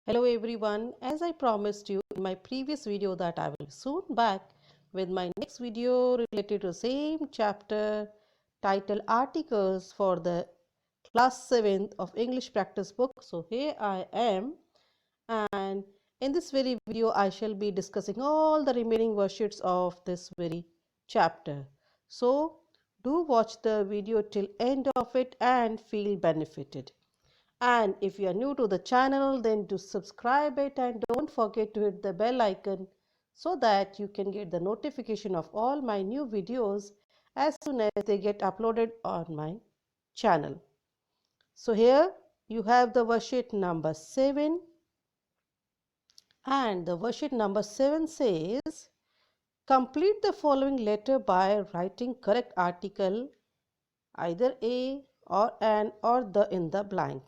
Hello everyone, as I promised you in my previous video that I will soon back with my next video related to same chapter titled Articles for the class 7th of English practice book. So here I am, and in this very video I shall be discussing all the remaining worksheets of this very chapter. So do watch the video till end of it and feel benefited. And if you are new to the channel, then do subscribe it and don't forget to hit the bell icon so that you can get the notification of all my new videos as soon as they get uploaded on my channel. So here you have the worksheet number 7, and the worksheet number 7 says complete the following letter by writing correct article, either a or an or the in the blank.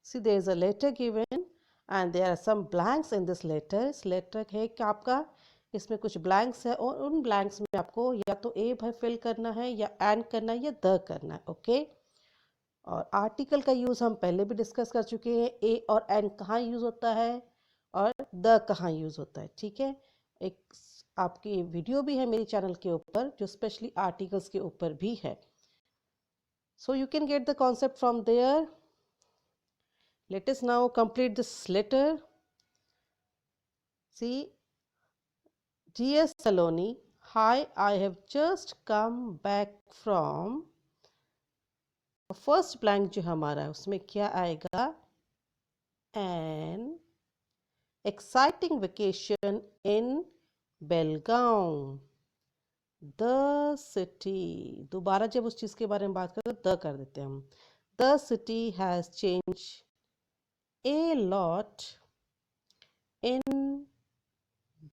See, there is a letter given and there are some blanks in this letter. इस letter है कि आपका इसमें कुछ blanks है और उन blanks में आपको या तो ए भर फिल करना है या एन करना है या द करना है. ओके. और आर्टिकल का यूज़ हम पहले भी डिस्कस कर चुके हैं. ए और एन कहाँ यूज़ होता है और द कहाँ यूज़ होता है. ठीक है. एक आपकी वीडियो भी है मेरे चैनल के ऊपर जो स्पेशली आर्टिकल्स के ऊपर भी है. So you can get the concept from there. Let us now complete this letter. See, dear Saloni, hi, I have just come back from. First blank जो हमारा है उसमें क्या आएगा? An exciting vacation in Belgaum, the city. दोबारा जब उस चीज़ के बारे में बात करें तो द कर देते हैं हम. The city has change a lot in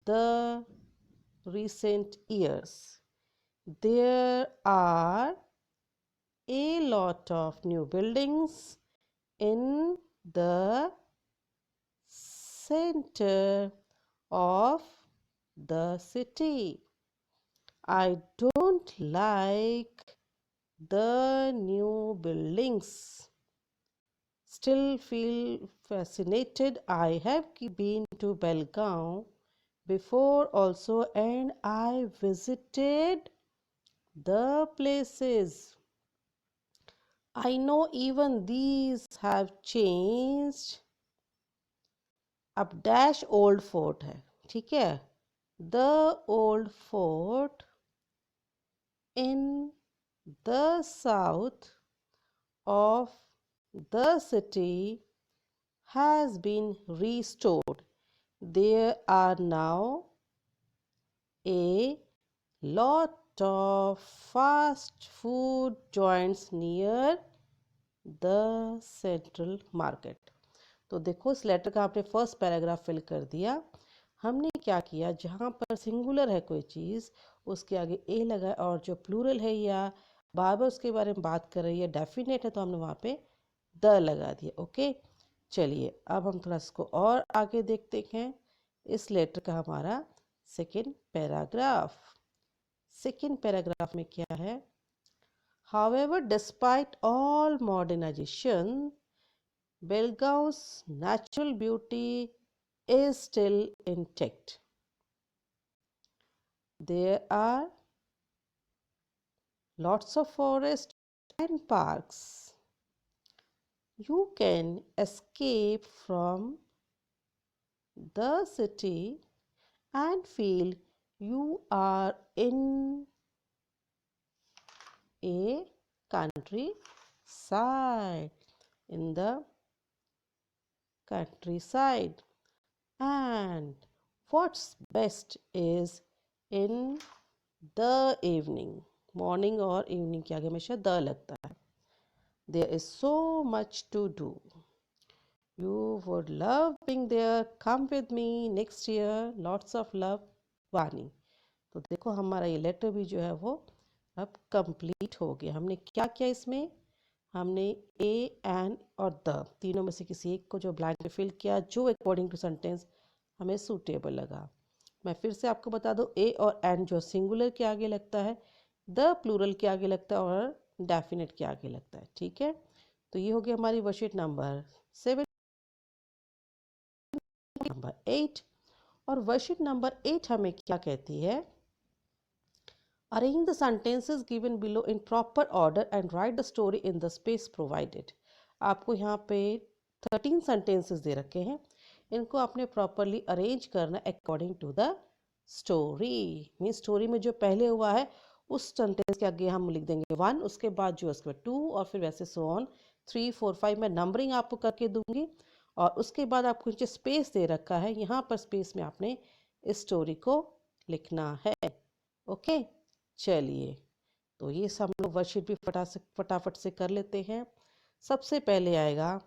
the recent years. There are a lot of new buildings in the center of the city. I don't like the new buildings. Still feel fascinated. I have been to Belgaum before also and I visited the places. I know even these have changed. अब dash old fort है. ठीक है. The old fort in the south of the city has been restored. There are now a lot of fast food joints near the central market. तो देखो इस letter का आपने first paragraph fill कर दिया. हमने क्या किया, जहाँ पर सिंगुलर है कोई चीज़ उसके आगे ए लगा और जो प्लूरल है या बार बार उसके बारे में बात कर रही है डेफिनेट है तो हमने वहाँ पे द लगा दिया. ओके. चलिए अब हम थोड़ा इसको और आगे देखते हैं. इस लेटर का हमारा सेकेंड पैराग्राफ. सेकेंड पैराग्राफ में क्या है? However, despite all modernization, Belgaum's natural beauty is still intact. There are lots of forests and parks. You can escape from the city and feel you are in a countryside. In the countryside. And what's best is in the evening. Morning और evening के आगे हमेशा the लगता है. There is so much to do. You would love being there. Come with me next year. Lots of love, वानी. तो देखो हमारा ये लेटर भी जो है वो अब कंप्लीट हो गया. हमने क्या किया इसमें? हमने ए एन और द तीनों में से किसी एक को जो ब्लैंक में फिल किया जो अकॉर्डिंग टू सेंटेंस हमें सूटेबल लगा. मैं फिर से आपको बता दूं, ए और एन जो सिंगुलर के आगे लगता है, द प्लूरल के आगे लगता है और डेफिनेट के आगे लगता है. ठीक है. तो ये हो गया हमारी वर्कशीट नंबर 7 नंबर 8। और वर्कशीट नंबर 8 हमें क्या कहती है? Arrange the sentences given below in proper order and right the story in the space provided. आपको यहाँ पे 13 सेंटेंसेस दे रखे हैं, इनको आपने प्रॉपरली अरेंज करना according to the story. Mean story में जो पहले हुआ है उस सेंटेंस के आगे हम लिख देंगे 1, उसके बाद जो उसके 2, और फिर वैसे सो ऑन 3 4 5 मैं नंबरिंग आपको करके दूंगी। और उसके बाद आपको नीचे स्पेस दे रखा है, यहाँ पर स्पेस में आपने इस स्टोरी को लिखना है। ओके, चलिए तो ये सब लोग वर्कशीट भी फटाफट से कर लेते हैं। सबसे पहले आएगा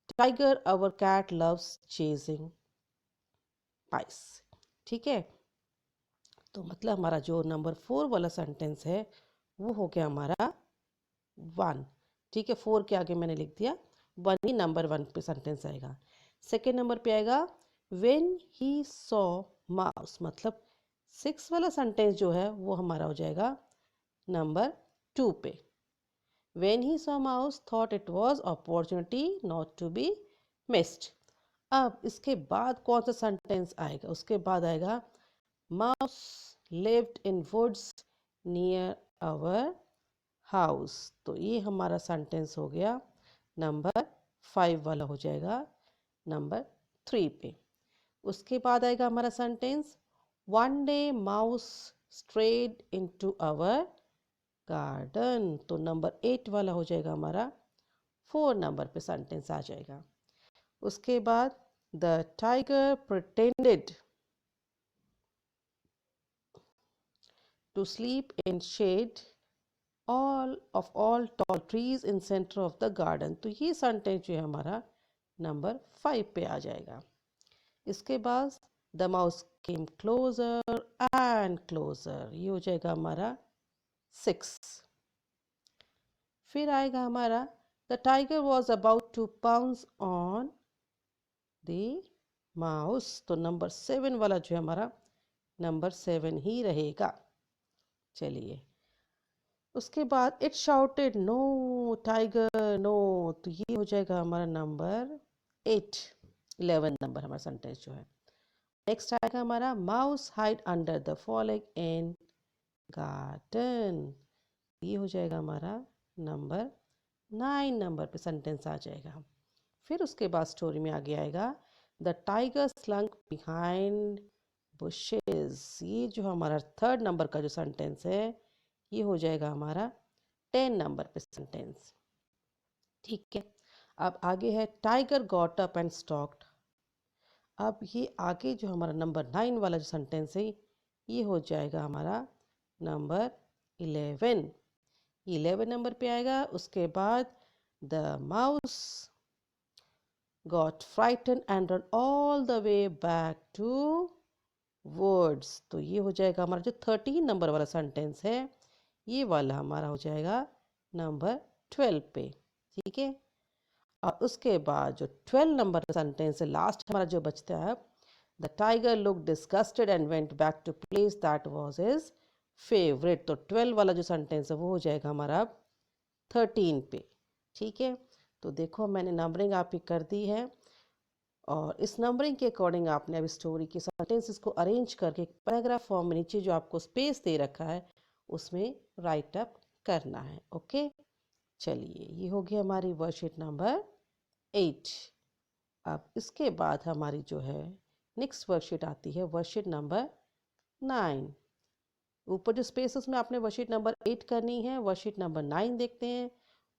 टाइगर अवर कैट लव्स चेजिंग माइस। ठीक है, तो मतलब हमारा जो नंबर 4 वाला सेंटेंस है वो हो गया हमारा 1। ठीक है, 4 के आगे मैंने लिख दिया 1 ही नंबर 1 पे सेंटेंस आएगा। सेकेंड नंबर पे आएगा व्हेन ही सॉ माउस, मतलब 6 वाला सेंटेंस जो है वो हमारा हो जाएगा नंबर 2 पे। When he saw mouse, thought it was opportunity not to be missed। अब इसके बाद कौन सा सेंटेंस आएगा? उसके बाद आएगा mouse lived in woods near our house। तो ये हमारा सेंटेंस हो गया नंबर 5 वाला, हो जाएगा नंबर 3 पे। उसके बाद आएगा हमारा sentence one day mouse strayed into our garden. तो नंबर 8 वाला हो जाएगा हमारा 4 नंबर पे सेंटेंस आ जाएगा। उसके बाद the tiger pretended to sleep in shade all tall trees in centre of the garden. तो ये सेंटेंस जो है हमारा नंबर 5 पे आ जाएगा। इसके बाद the mouse came closer and closer, ये हो जाएगा हमारा 6। फिर आएगा हमारा the tiger was about to pounce on the mouse. तो नंबर 7 वाला जो है हमारा नंबर 7 ही रहेगा। चलिए, उसके बाद it shouted no tiger no, तो ये हो जाएगा हमारा नंबर 8, 11 नंबर हमारा सेंटेंस जो है। नेक्स्ट आएगा हमारा mouse hide under the falling in garden, ये हो जाएगा हमारा नंबर 9 नंबर पे सेंटेंस आ जाएगा। फिर उसके बाद स्टोरी में आगे आएगा द टाइगर स्लंक बिहाइंड बुशेस, ये जो हमारा 3rd नंबर का जो सेंटेंस है ये हो जाएगा हमारा 10 नंबर पे सेंटेंस। ठीक है, अब आगे है tiger got up and stocked. अब ये आगे जो हमारा नंबर 9 वाला जो सेंटेंस है ये हो जाएगा हमारा नंबर 11, 11 नंबर पे आएगा। उसके बाद the mouse got frightened and run all the way back towards, तो ये हो जाएगा हमारा जो 13 नंबर वाला सेंटेंस है ये वाला हमारा हो जाएगा नंबर 12 पे। ठीक है, और उसके बाद जो 12 नंबर सेंटेंस है लास्ट हमारा जो बचता है the tiger look disgusted and went back to place that was his favourite. तो 12 वाला जो सेंटेंस है वो हो जाएगा हमारा 13 पे। ठीक है, तो देखो मैंने नंबरिंग आपकी कर दी है और इस नंबरिंग के अकॉर्डिंग आपने अब स्टोरी के सेंटेंसेस को अरेंज करके पैराग्राफ फॉर्म में नीचे जो आपको स्पेस दे रखा है उसमें राइट अप करना है। ओके, चलिए ये हो गई हमारी वर्कशीट नंबर 8। अब इसके बाद हमारी जो है नेक्स्ट वर्कशीट आती है वर्कशीट नंबर 9। ऊपर जो स्पेसेस में आपने वर्कशीट नंबर 8 करनी है, वर्कशीट नंबर 9 देखते हैं।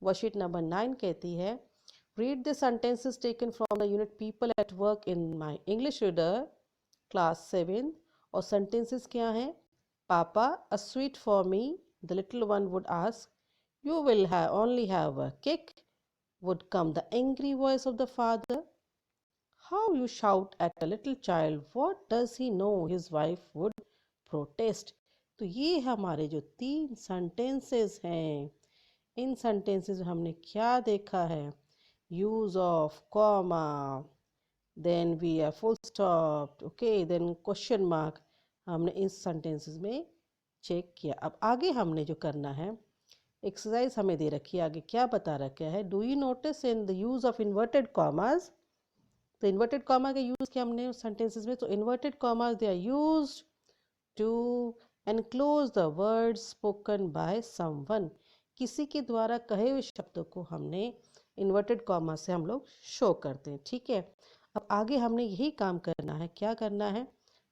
वर्कशीट नंबर 9 कहती है read the sentences taken from the unit people at work in my English reader class 7। और सेंटेंसेस क्या हैं? पापा a sweet for me, the little one would ask you will only have a cake, would come the angry voice of the father. How you shout at a little child, what does he know? His wife would protest. तो ये हमारे जो 3 sentences हैं, इन sentences में हमने क्या देखा है? Use of comma, then we are full stop, okay, then question mark, हमने इस सेंटेंसेस में चेक किया। अब आगे हमने जो करना है एक्सरसाइज हमें दे रखी है, आगे क्या बता रखा है? Do you notice in the use of inverted commas? तो इन्वर्टेड कॉमा का यूज़ किया हमने सेंटेंसेस में, तो inverted commas they are used to enclose the word spoken by someone. किसी के द्वारा कहे हुए शब्दों को हमने इन्वर्टेड कॉमा से हम लोग शो करते हैं, ठीक है। अब आगे हमने यही काम करना है, क्या करना है,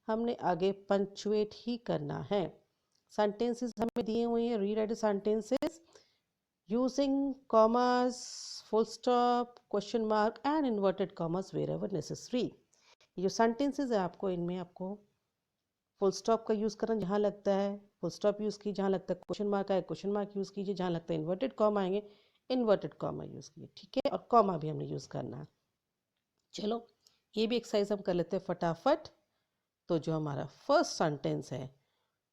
हमने आगे पंचुएट ही करना है। सेंटेंसेस हमें दिए हुए हैं, rewrite sentences using commas, full stop, question mark and inverted commas wherever necessary. ये जो सेंटेंसेस है आपको, इनमें आपको फुल स्टॉप का यूज़ करना जहाँ लगता है फुल स्टॉप यूज़ कीजिए, जहाँ लगता है क्वेश्चन मार्क आए क्वेश्चन मार्क यूज़ कीजिए, जहाँ लगता है इन्वर्टेड कॉमा आएंगे इन्वर्टेड कॉमा यूज़ कीजिए, ठीक है। और कॉमा भी हमने यूज़ करना है। चलो ये भी एक्सरसाइज हम कर लेते हैं फटाफट। तो जो हमारा फर्स्ट सेंटेंस है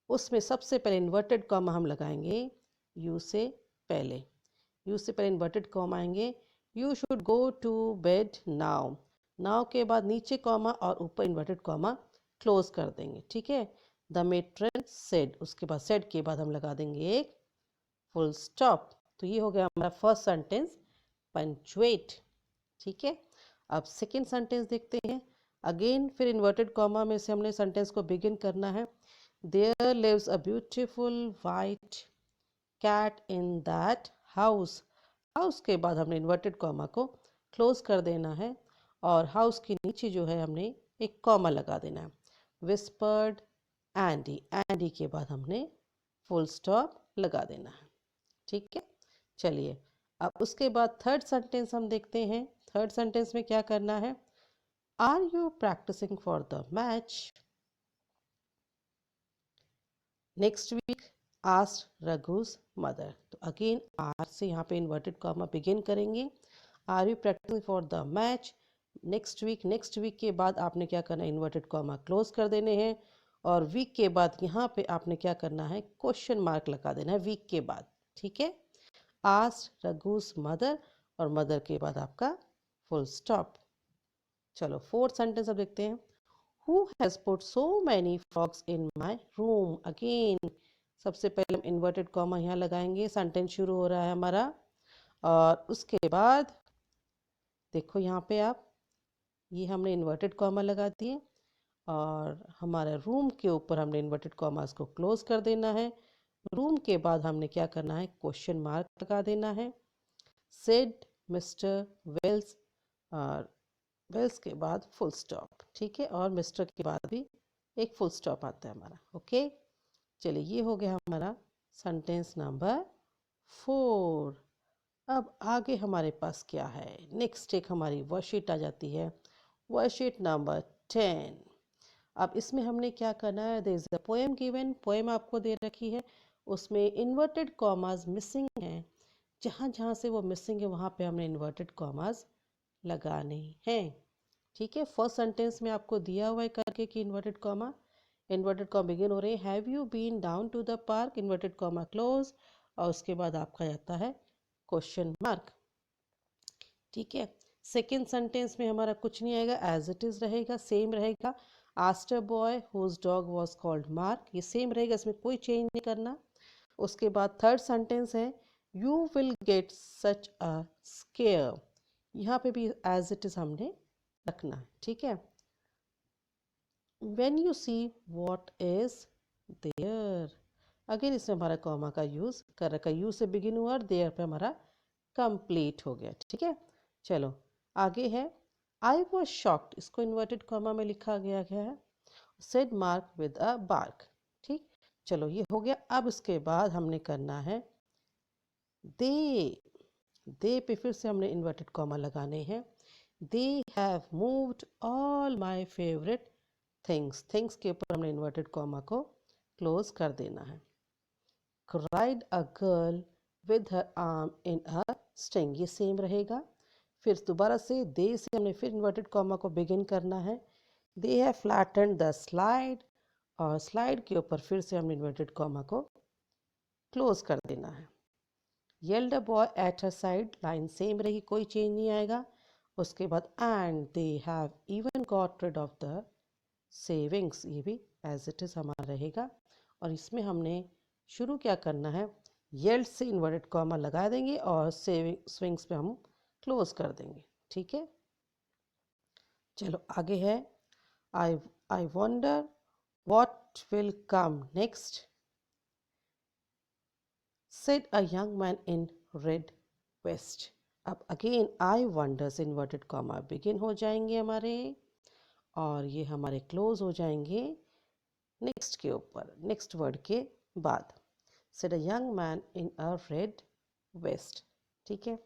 उसमें सबसे पहले इन्वर्टेड कॉमा हम लगाएंगे यू से पहले। यू से पहले इन्वर्टेड कॉमा आएंगे, you should go to bed now. Now के बाद नीचे कॉमा और ऊपर इन्वर्टेड कॉमा क्लोज कर देंगे, ठीक है। द मेट्रन सेड, उसके बाद सेड के बाद हम लगा देंगे एक फुल स्टॉप। तो ये हो गया हमारा फर्स्ट सेंटेंस पंचुएट, ठीक है। अब सेकेंड सेंटेंस देखते हैं। अगेन फिर इन्वर्टेड कॉमा में से हमने सेंटेंस को बिगिन करना है। There lives a beautiful white cat in that house. House के बाद हमने इन्वर्टेड कॉमा को क्लोज कर देना है और हाउस के नीचे जो है हमने एक कॉमा लगा देना है। विस्पर्ड एंडी, एंडी के बाद हमने फुल स्टॉप लगा देना है, ठीक है। चलिए अब उसके बाद थर्ड सेंटेंस हम देखते हैं। थर्ड सेंटेंस में क्या करना है, are you practising for the match. Next week asked Raghu's mother. तो अगेन आर से यहाँ पे इन्वर्टेड कॉमा बिगिन करेंगे। Are you practising for the match next week. Next week के बाद आपने क्या करना है, इन्वर्टेड कॉमा क्लोज कर देने हैं और वीक के बाद यहाँ पे आपने क्या करना है, क्वेश्चन मार्क लगा देना है वीक के बाद, ठीक है। आस्क्ड रघुस मदर और मदर के बाद आपका फुल स्टॉप। चलो फोर्थ सेंटेंस अब देखते हैं। Who has put so many frogs in my room? Again सबसे पहले हम इन्वर्टेड कॉमा यहाँ लगाएंगे, सेंटेंस शुरू हो रहा है हमारा। और उसके बाद देखो यहाँ पे आप, ये हमने इन्वर्टेड कॉमा लगा दिए और हमारे रूम के ऊपर हमने इन्वर्टेड कॉमास को क्लोज कर देना है। रूम के बाद हमने क्या करना है, क्वेश्चन मार्क लगा देना है। सेड मिस्टर वेल्स, और वेल्स के बाद फुल स्टॉप, ठीक है। और मिस्टर के बाद भी एक फुल स्टॉप आता है हमारा, ओके। चलिए ये हो गया हमारा सेंटेंस नंबर 4। अब आगे हमारे पास क्या है, नेक्स्ट एक हमारी वर्कशीट आ जाती है, वर्कशीट नंबर 10। अब इसमें हमने क्या करना है, there is a poem given, poem आपको दे रखी है, उसमें इन्वर्टेड कॉमास मिसिंग हैं। जहाँ जहाँ से वो मिसिंग है वहाँ पे हमने इन्वर्टेड कॉमास लगाने हैं, ठीक है। फर्स्ट सेंटेंस में आपको दिया हुआ है करके कि इन्वर्टेड कॉमा बिगिन हो रहे हैं, have you been down to the park, inverted comma close, और उसके बाद आपका आता है क्वेश्चन मार्क, ठीक है। सेकेंड सेंटेंस में हमारा कुछ नहीं आएगा, एज इट इज रहेगा, सेम रहेगा। Asked a boy whose dog was called Mark, ये सेम रहेगा, इसमें कोई चेंज नहीं करना। उसके बाद थर्ड सेंटेंस है, you will get such a scare, यहाँ पे भी एज इट इज हमने रखना है, ठीक है। When you see what is there, again इसमें हमारा कॉमा का यूज कर रखा है, यू से बिगिन हुआ और देयर पे हमारा कंप्लीट हो गया, ठीक है। चलो आगे है, आई वॉज शॉक्ड, इसको इन्वर्टेड कॉमा में लिखा गया है, said Mark with a bark, ठीक। चलो ये हो गया। अब उसके बाद हमने करना है दे पे फिर से हमने इन्वर्टेड कॉमा लगाने हैं। They have moved all my favourite things, things के ऊपर हमने इन्वर्टेड कॉमा को क्लोज कर देना है। Cried a girl with her arm in a string, ये सेम रहेगा। फिर दोबारा से दे से हमने फिर इन्वर्टेड कॉमा को बिगिन करना है। They have flattened the slide, और स्लाइड के ऊपर फिर से हमने इन्वर्टेड कॉमा को क्लोज कर देना है। Yelled a boy at her side, line same रहेगी, कोई चेंज नहीं आएगा। उसके बाद and they have even got rid of the savings, ये भी एज इट इज़ हमारा रहेगा। और इसमें हमने शुरू क्या करना है, येल्ड से इन्वर्टेड कॉमा लगा देंगे और सेविंग स्विंग्स पे हम क्लोज कर देंगे, ठीक है। चलो आगे है, I wonder what will come next, said a young man in red vest. अब again I wonders inverted comma begin हो जाएंगे हमारे, और ये हमारे क्लोज हो जाएंगे नेक्स्ट के ऊपर, नेक्स्ट वर्ड के बाद। said a young man in a red vest, ठीक है।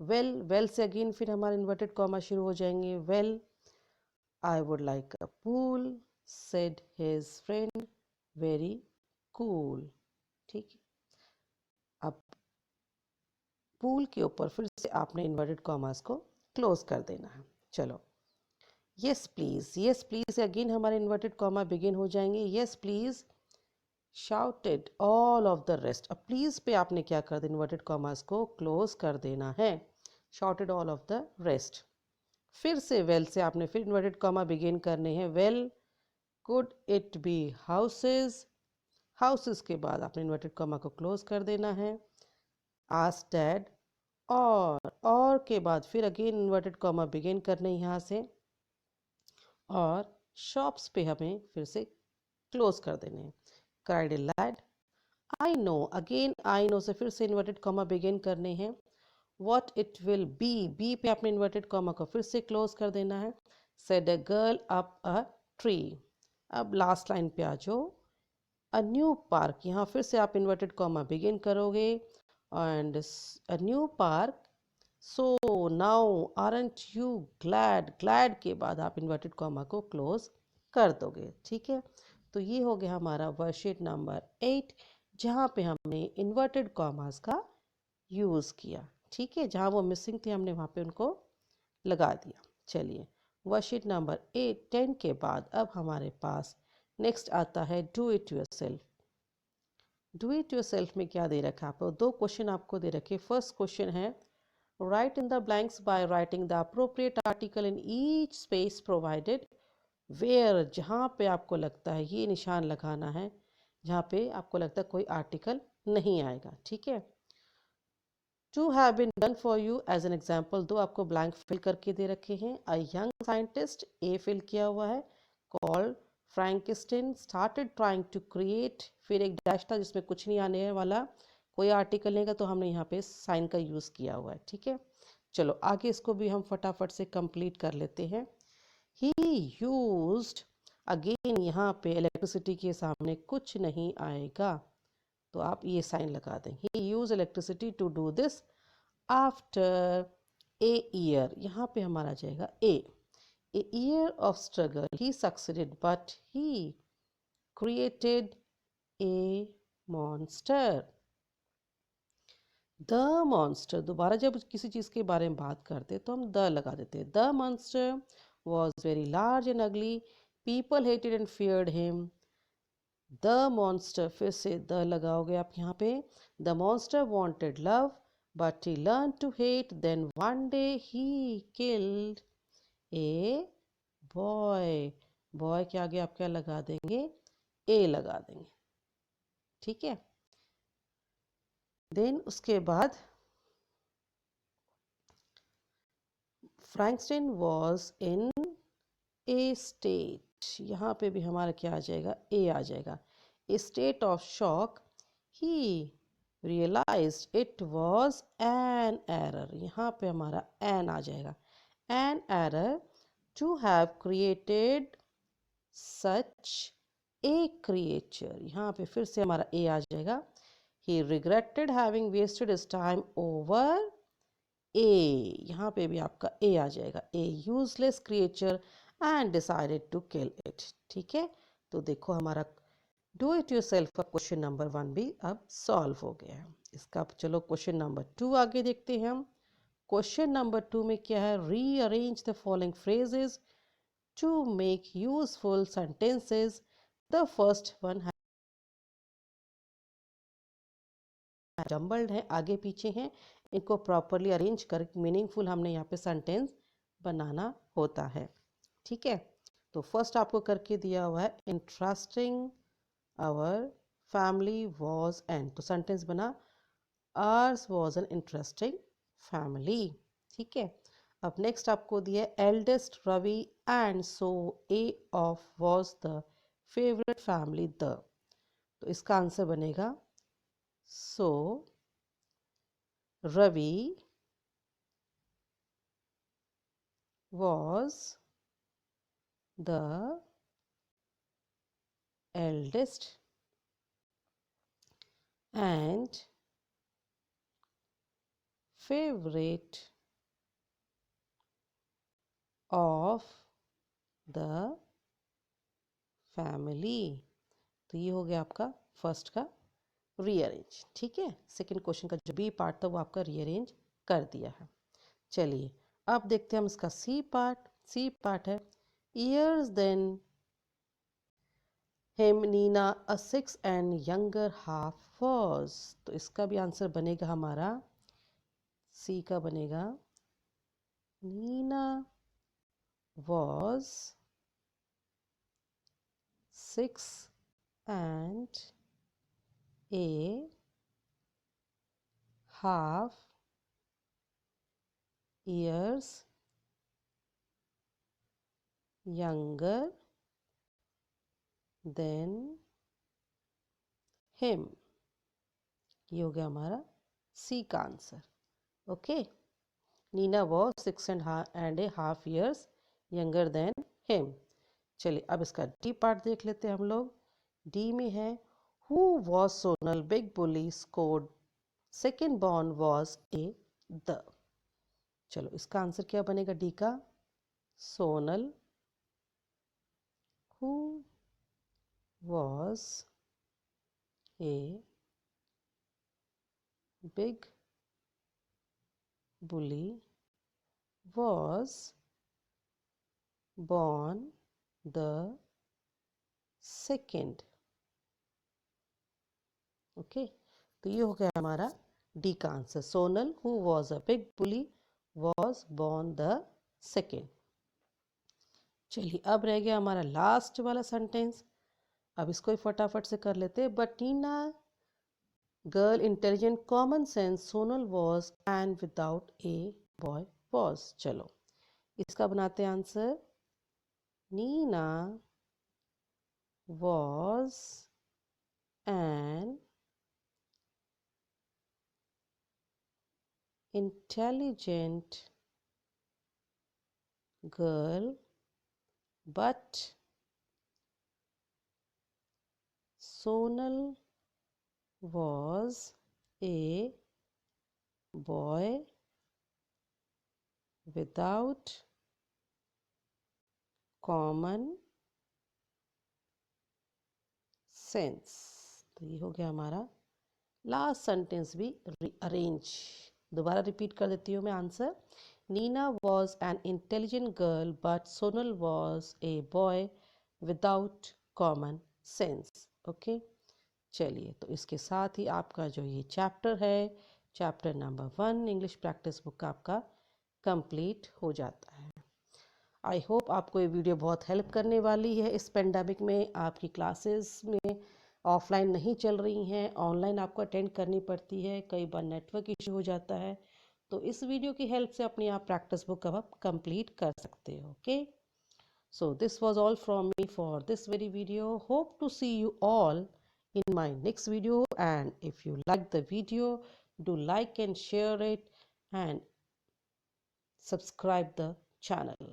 वेल से अगेन फिर हमारे इन्वर्टेड कॉमा शुरू हो जाएंगे। Well I would like a pool, said his friend, very cool, ठीक है। अब पूल के ऊपर फिर से आपने इन्वर्टेड कॉमास को क्लोज कर देना है। चलो, यस प्लीज से अगेन हमारे इन्वर्टेड कॉमा बिगिन हो जाएंगे। Yes please shouted all of the rest. अब प्लीज पे आपने क्या कर देना, इन्वर्टेड कॉमास को क्लोज कर देना है। Shouted all of the rest. फिर से वेल से आपने फिर इन्वर्टेड कॉमा बिगिन करने हैं। Well could it be houses, houses के बाद आपने इन्वर्टेड कॉमा को क्लोज कर देना है। आस्क्ड डैड, और के बाद फिर अगेन इन्वर्टेड कॉमा बिगिन करने यहाँ से, और शॉप्स पे हमें फिर से क्लोज कर देने हैं। Cried a lad, I know, again I know से फिर से इन्वर्टेड कॉमा बिगिन करने हैं। व्हाट इट विल बी पे आपने इन्वर्टेड कॉमा को फिर से क्लोज कर देना है। Said a girl up a tree. अब लास्ट लाइन पे आ जाओ, अ न्यू पार्क, यहाँ फिर से आप इन्वर्टेड कॉमा बिगिन करोगे, and a new park, so now aren't you glad, glad के बाद आप इन्वर्टेड कॉमा को क्लोज कर दोगे, ठीक है। तो ये हो गया हमारा वर्कशीट नंबर 8, जहाँ पे हमने इन्वर्टेड कॉमास का यूज़ किया, ठीक है। जहाँ वो मिसिंग थे हमने वहाँ पे उनको लगा दिया। चलिए, वर्कशीट नंबर 10 के बाद अब हमारे पास नेक्स्ट आता है do it yourself. Do it yourself में क्या दे रखा है आपको, दो क्वेश्चन आपको दे रखे। फर्स्ट क्वेश्चन है, write in the blanks by writing the appropriate article in each space provided where, जहाँ पे आपको लगता है ये निशान लगाना है जहाँ पे आपको लगता है कोई आर्टिकल नहीं आएगा, ठीक है। To have been done for you as an example, दो आपको ब्लैंक फिल करके दे रखे हैं। A young scientist, a fill किया हुआ है, called Frankenstein started trying to create, फिर एक डैश था जिसमें कुछ नहीं आने वाला, कोई आर्टिकल नहीं का, तो हमने यहाँ पे साइन का यूज़ किया हुआ है, ठीक है। चलो आगे इसको भी हम फटाफट से कंप्लीट कर लेते हैं। ही यूज्ड, अगेन यहाँ पे इलेक्ट्रिसिटी के सामने कुछ नहीं आएगा, तो आप ये साइन लगा दें। He use electricity to do this after a year, यहाँ पे हमारा आ जाएगा a year of struggle, he succeeded but he created a monster. The monster, दोबारा जब किसी चीज़ के बारे में बात करते तो हम द लगा देते हैं। The monster was very large and ugly, people hated and feared him. The monster, फिर से द लगाओगे आप यहाँ पे। The monster wanted love but he learn to hate, then one day he killed a boy. Boy के आगे आप क्या लगा देंगे, ए लगा देंगे, ठीक है। देन उसके बाद फ्रैंकस्टाइन वॉज इन ए स्टेट, यहाँ पे भी हमारा क्या आ जाएगा, ए आ जाएगा। A state of shock, he realized it was an error, यहाँ पे हमारा an आ जाएगा। an error to have created such a creature, यहाँ पे फिर से हमारा a आ जाएगा। he regretted having wasted his time over a, यहाँ पे भी आपका a आ जाएगा। a useless creature and decided to kill it, ठीक है। तो देखो हमारा डू इट योर सेल्फ का क्वेश्चन नंबर 1 भी अब सॉल्व हो गया है। इसका चलो क्वेश्चन नंबर 2 आगे देखते हैं हम। क्वेश्चन नंबर 2 में क्या है, rearrange the following phrases to make useful sentences. The first one है जम्बल्ड है, आगे पीछे हैं, इनको प्रॉपरली अरेंज कर मीनिंगफुल हमने यहाँ पे सेंटेंस बनाना होता है, ठीक है। तो फर्स्ट आपको करके दिया हुआ है, interesting our family was an, तो सेंटेंस बना ours was an interesting family, ठीक है। अब नेक्स्ट आपको दिया eldest Ravi and so a of was the favourite family the, तो इसका आंसर बनेगा so Ravi was the eldest and favorite of the family। तो ये हो गया आपका फर्स्ट का रीअरेंज। ठीक है, सेकंड क्वेश्चन का जो बी पार्ट था वो आपका रीअरेंज कर दिया है। चलिए अब देखते हैं हम इसका सी पार्ट। सी पार्ट है years than him Nina a 6 and younger half was, तो इसका भी आंसर बनेगा हमारा सी का बनेगा Nina was 6 and a half years younger than him। ये हो गया हमारा सी का answer. Okay, Nina was 6.5 years younger than him। चलिए अब इसका डी पार्ट देख लेते हैं हम लोग। डी में है who was Sonal big bully scored second born was a the, चलो इसका आंसर क्या बनेगा डी का Sonal who was a big bully was born the second। Okay, तो ये हो गया हमारा डी का answer, Sonal who was a big bully was born the second. चलिए अब रह गया हमारा लास्ट वाला सेंटेंस। अब इसको ही फटाफट से कर लेते हैं। But Nina girl intelligent common sense Sonal was and without a boy was, चलो इसका बनाते हैं answer. Nina was an intelligent girl, but Sonal was a boy without common sense. तो ये हो गया हमारा लास्ट सेंटेंस भी रीअरेंज। दोबारा रिपीट कर देती हूँ मैं answer. Nina was an intelligent girl but Sonal was a boy without common sense. Okay, चलिए तो इसके साथ ही आपका जो ये चैप्टर है, chapter number 1 English practice book आपका कंप्लीट हो जाता है। आई होप आपको ये वीडियो बहुत हेल्प करने वाली है। इस पेंडेमिक में आपकी क्लासेस में ऑफलाइन नहीं चल रही हैं, ऑनलाइन आपको अटेंड करनी पड़ती है, कई बार नेटवर्क इशू हो जाता है, तो इस वीडियो की हेल्प से अपनी आप प्रैक्टिस बुक अब आप कंप्लीट कर सकते हो। Okay, so this was all from me for this very video. Hope to see you all in my next video, and if you like the video, do like and share it and subscribe the channel.